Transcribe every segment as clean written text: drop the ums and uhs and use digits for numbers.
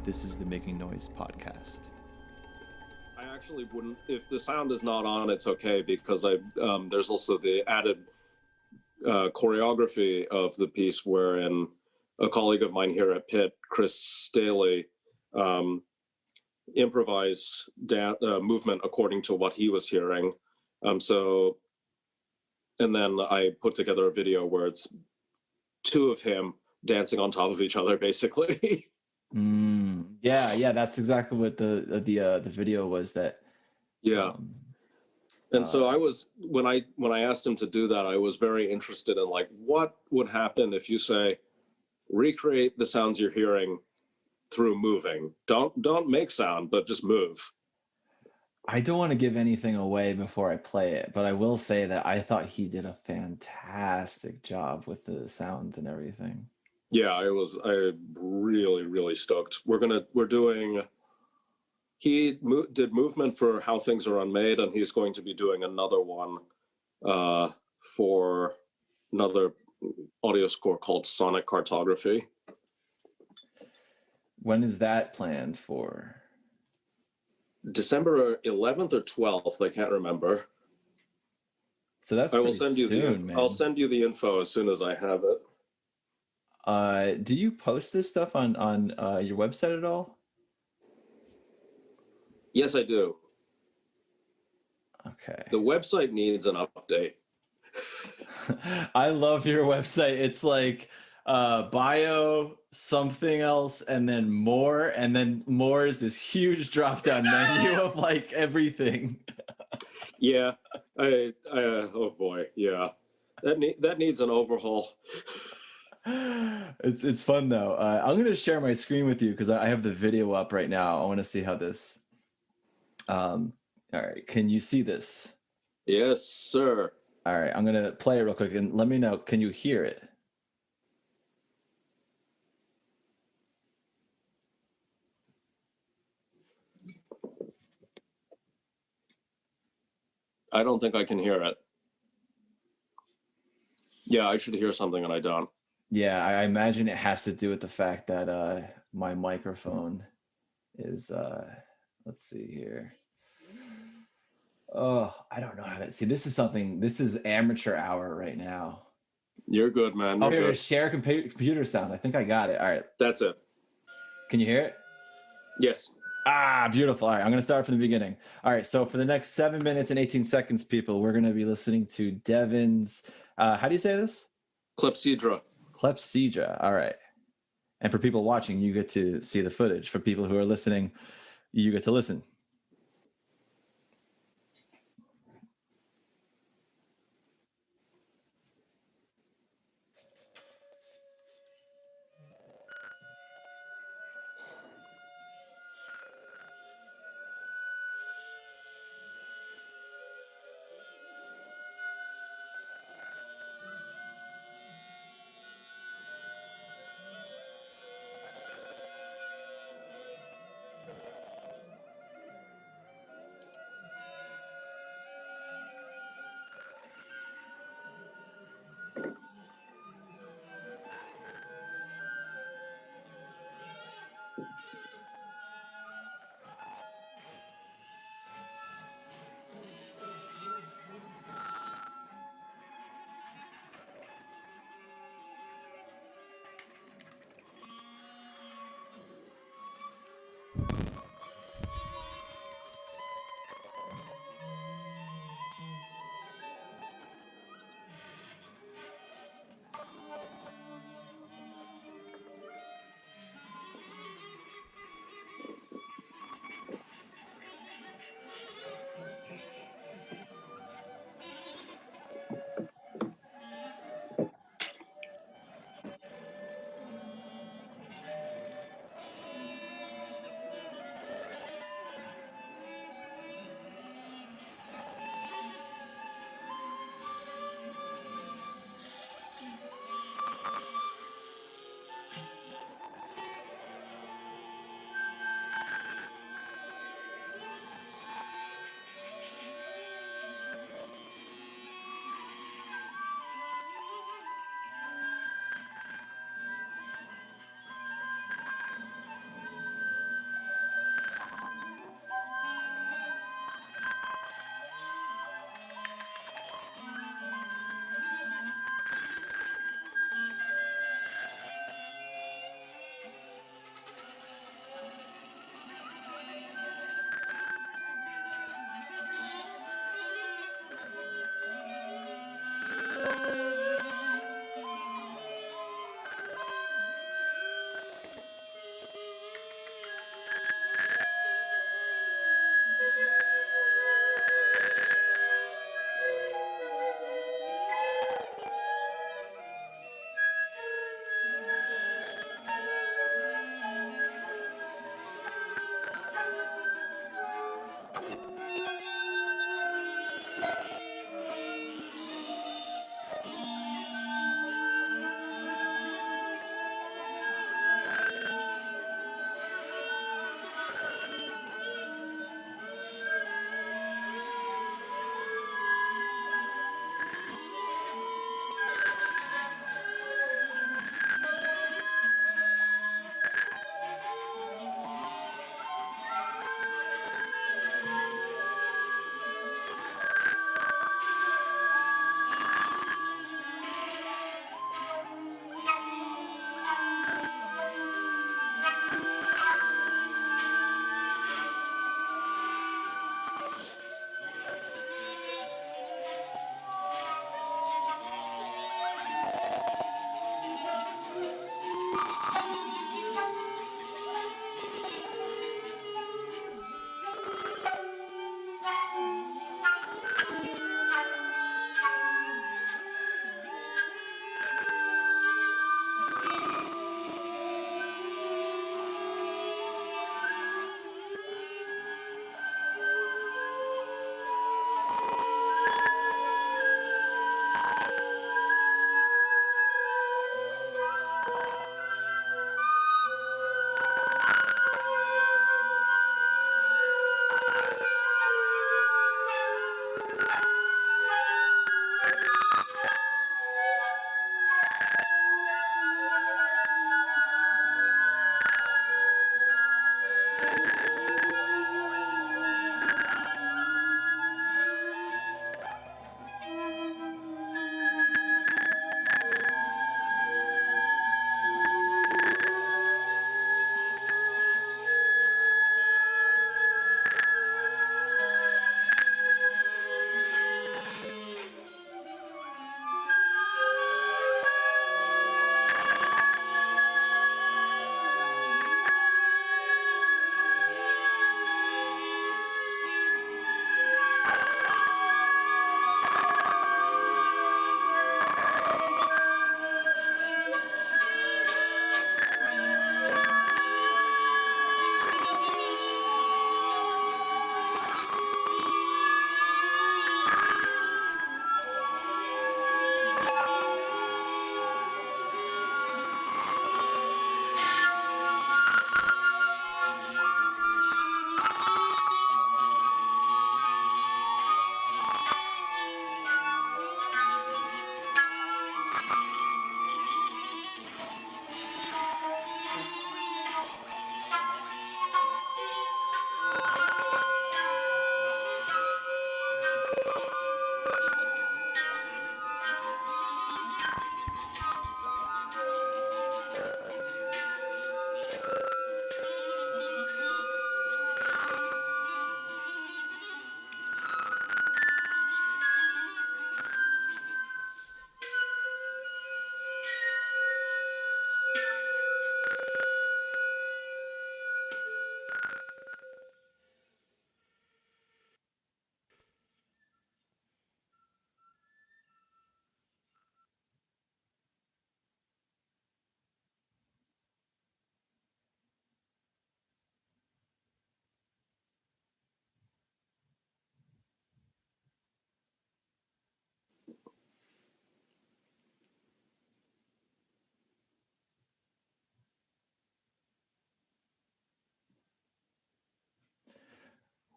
This is the Making Noise podcast. I actually wouldn't, if the sound is not on, it's okay, because there's also the added choreography of the piece wherein a colleague of mine here at Pitt, Chris Staley, improvised movement according to what he was hearing. And then I put together a video where it's two of him dancing on top of each other, basically. Yeah, that's exactly what the video was. That and so I was, when I asked him to do that, I was very interested in, like, what would happen if you say, recreate the sounds you're hearing through moving. Don't make sound, but just move. I don't want to give anything away before I play it, but I will say that I thought he did a fantastic job with the sounds and everything. Yeah, I really, really stoked. He did movement for How Things Are Unmade, and he's going to be doing another one for another audio score called Sonic Cartography. When is that planned for? December 11th or 12th, I can't remember. So that's I'll send you the info as soon as I have it. Do you post this stuff on your website at all? Yes, I do. Okay. The website needs an update. I love your website. It's like bio, something else, and then more is this huge drop down menu of like everything. Yeah, oh boy, yeah, that needs an overhaul. It's fun though. I'm gonna share my screen with you because I have the video up right now. I want to see how this. All right, can you see this? Yes, sir. All right, I'm gonna play it real quick and let me know. Can you hear it? I don't think I can hear it. Yeah, I should hear something and I don't. Yeah, I imagine it has to do with the fact that my microphone is let's see here. Oh, I don't know how to see. This is amateur hour right now. You're good, man. You're here, good. Share computer sound. I think I got it. All right. That's it. Can you hear it? Yes. Beautiful. All right, I'm going to start from the beginning. All right, so for the next 7 minutes and 18 seconds, people, we're going to be listening to Devon's, how do you say this? CLEPSYDRA. CLEPSYDRA. All right. And for people watching, you get to see the footage. For people who are listening, you get to listen.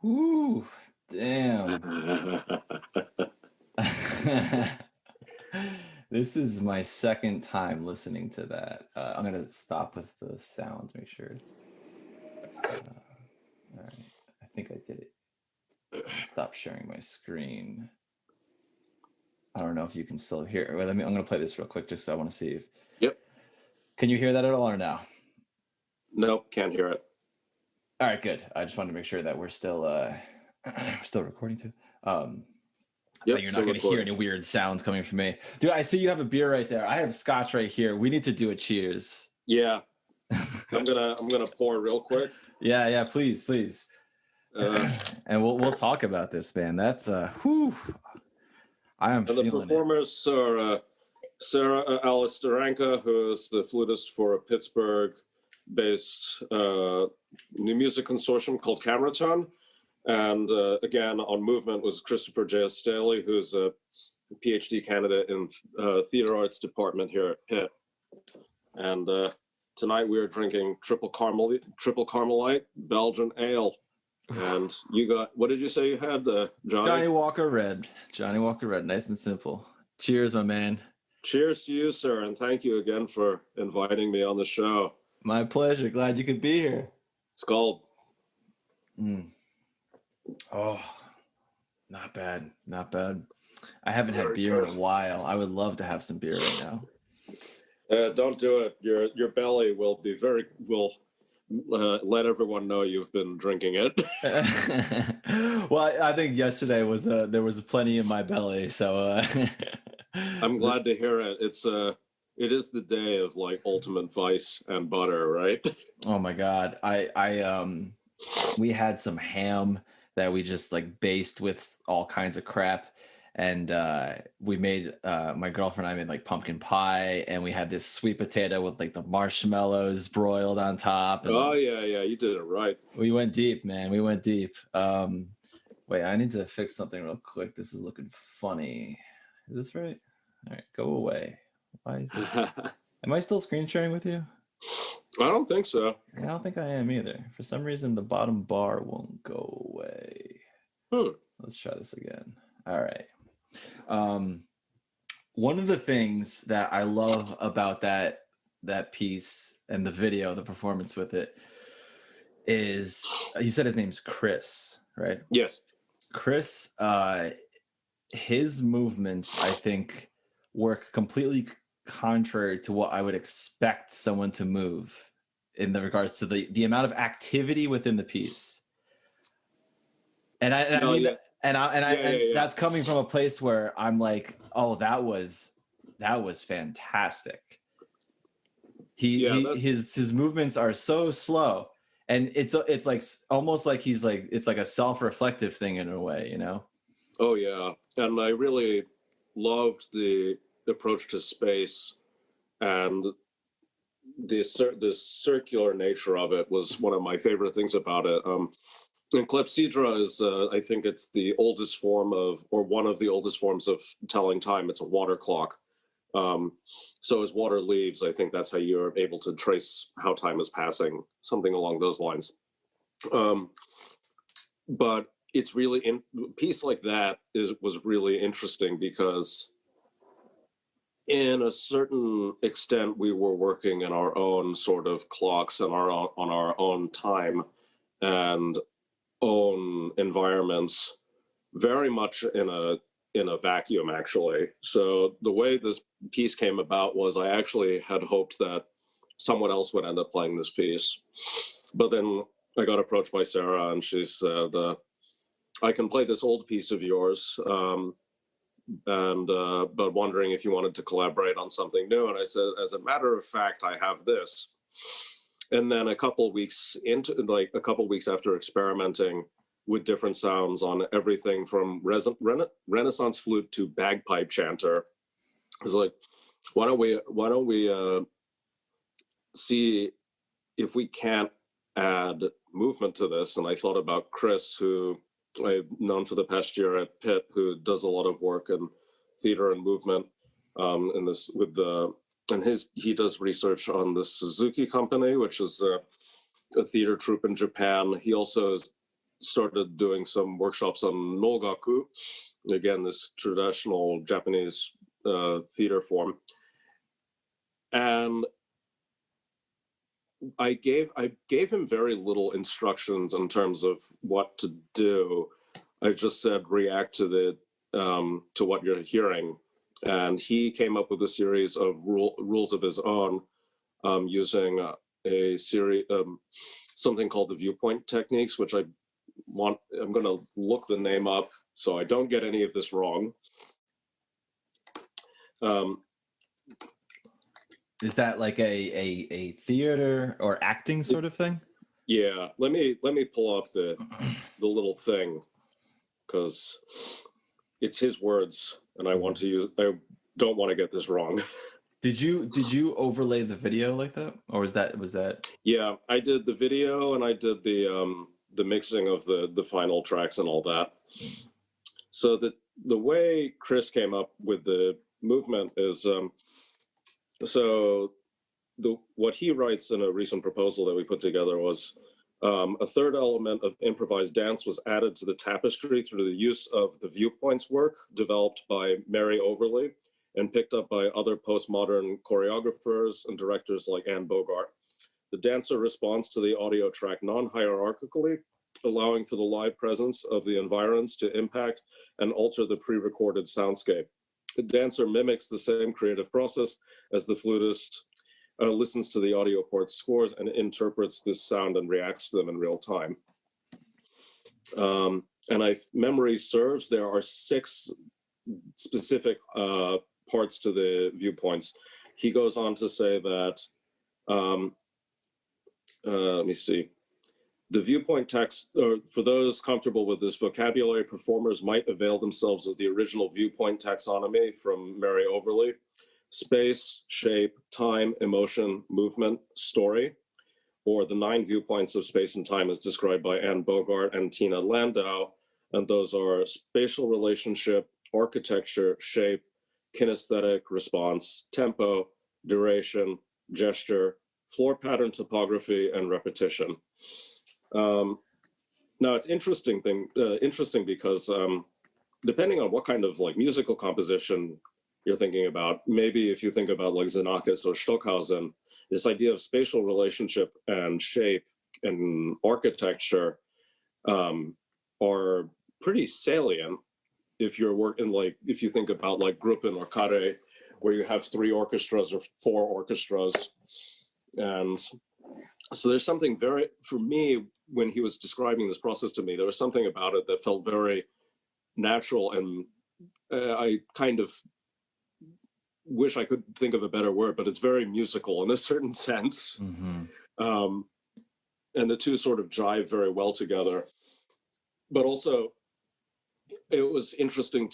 Ooh, damn. This is my second time listening to that. I'm gonna stop with the sound, make sure it's all right. I think I did it. Stop sharing my screen. I don't know if you can still hear. Wait, I'm gonna play this real quick just so I want to see if. Yep. Can you hear that at all or no? Nope, can't hear it. All right, good. I just wanted to make sure that we're still still recording too. Yep, you're not going to hear any weird sounds coming from me. Dude, I see you have a beer right there. I have scotch right here. We need to do a cheers. Yeah. I'm gonna pour real quick. Yeah, please. And we'll talk about this, man. That's whew. I am feeling it. The performers are Sarah Steranka, who is the flutist for a Pittsburgh-based new music consortium called Cameraton. And again, on movement was Christopher Staley, who's a PhD candidate in theater arts department here at Pitt. And tonight we are drinking triple Carmelite Belgian ale. And you got, what did you say you had, Johnny? Johnny Walker Red. Nice and simple. Cheers, my man. Cheers to you, sir. And thank you again for inviting me on the show. My pleasure. Glad you could be here. Skull. Oh, not bad. I haven't had beer in a while. I would love to have some beer right now. Don't do it. Your belly will let everyone know you've been drinking it. Well, I think yesterday was there was plenty in my belly, so I'm glad to hear it. It is the day of like ultimate vice and butter, right? Oh my God. We had some ham that we just like based with all kinds of crap. And we made, my girlfriend and I made like pumpkin pie, and we had this sweet potato with like the marshmallows broiled on top. And oh yeah, you did it right. We went deep, man. We went deep. Wait, I need to fix something real quick. This is looking funny. Is this right? All right, go away. Why is it? Am I still screen sharing with you? I don't think so. I don't think I am either. For some reason, the bottom bar won't go away. Let's try this again. All right. One of the things that I love about that piece and the video, the performance with it, is you said his name's Chris, right? Yes. Chris, his movements, I think, work completely contrary to what I would expect someone to move in the regards to the amount of activity within the piece. And that's coming from a place where I'm like, oh, that was fantastic. His movements are so slow, and it's like almost like he's like, it's like a self-reflective thing in a way, you know? Oh yeah, and I really loved the approach to space, and this circular nature of it was one of my favorite things about it. And CLEPSYDRA is, I think it's the oldest form of, or one of the oldest forms of telling time. It's a water clock. So as water leaves, I think that's how you're able to trace how time is passing, something along those lines. But it's really, a piece like that was really interesting because in a certain extent, we were working in our own sort of clocks and on our own time and own environments, very much in a vacuum, actually. So the way this piece came about was I actually had hoped that someone else would end up playing this piece, but then I got approached by Sarah, and she said, I can play this old piece of yours, but wondering if you wanted to collaborate on something new. And I said, as a matter of fact, I have this. And then a couple weeks after experimenting with different sounds on everything from Renaissance flute to bagpipe chanter, I was like, why don't we see if we can't add movement to this? And I thought about Chris, who I've known for the past year at Pitt, who does a lot of work in theater and movement, in this he does research on the Suzuki Company, which is a theater troupe in Japan. He also is started doing some workshops on Nogaku, again, this traditional Japanese theater form. And I gave him very little instructions in terms of what to do. I just said react to to what you're hearing, and he came up with a series of rules of his own, using a series, something called the viewpoint techniques, which I'm going to look the name up so I don't get any of this wrong. Is that like a theater or acting sort of thing? Yeah, let me pull up the little thing, because it's his words, and I don't want to get this wrong. Did you overlay the video like that, or was that? Yeah, I did the video, and I did the mixing of the final tracks and all that. So the way Chris came up with the movement is, what he writes in a recent proposal that we put together was, a third element of improvised dance was added to the tapestry through the use of the viewpoints work developed by Mary Overley and picked up by other postmodern choreographers and directors like Anne Bogart. The dancer responds to the audio track non-hierarchically, allowing for the live presence of the environs to impact and alter the pre-recorded soundscape. The dancer mimics the same creative process as the flutist, listens to the audio port scores and interprets this sound and reacts to them in real time. And if memory serves, there are 6 specific parts to the viewpoints. He goes on to say that, let me see. The viewpoint text, for those comfortable with this vocabulary, performers might avail themselves of the original viewpoint taxonomy from Mary Overley: space, shape, time, emotion, movement, story, or the 9 viewpoints of space and time as described by Anne Bogart and Tina Landau. And those are spatial relationship, architecture, shape, kinesthetic response, tempo, duration, gesture, floor pattern topography, and repetition. Now it's interesting because depending on what kind of like musical composition you're thinking about, maybe if you think about like Xenakis or Stockhausen, this idea of spatial relationship and shape and architecture are pretty salient if you're working, like if you think about like Gruppen or Carré, where you have 3 orchestras or 4 orchestras. And so there's something very, for me, when he was describing this process to me, there was something about it that felt very natural, and I kind of wish I could think of a better word, but it's very musical in a certain sense. Mm-hmm. And the two sort of jive very well together. But also, it was interesting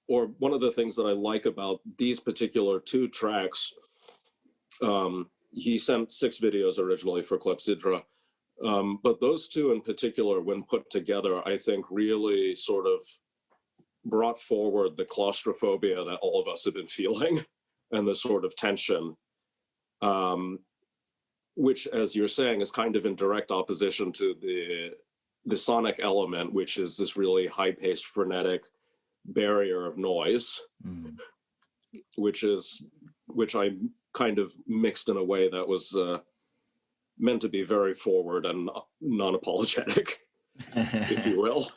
or one of the things that I like about these particular 2 tracks, he sent 6 videos originally for CLEPSYDRA, but those 2 in particular, when put together, I think really sort of brought forward the claustrophobia that all of us have been feeling and the sort of tension, which, as you're saying, is kind of in direct opposition to the sonic element, which is this really high-paced, frenetic barrier of noise, which I kind of mixed in a way that was meant to be very forward and non-apologetic, if you will.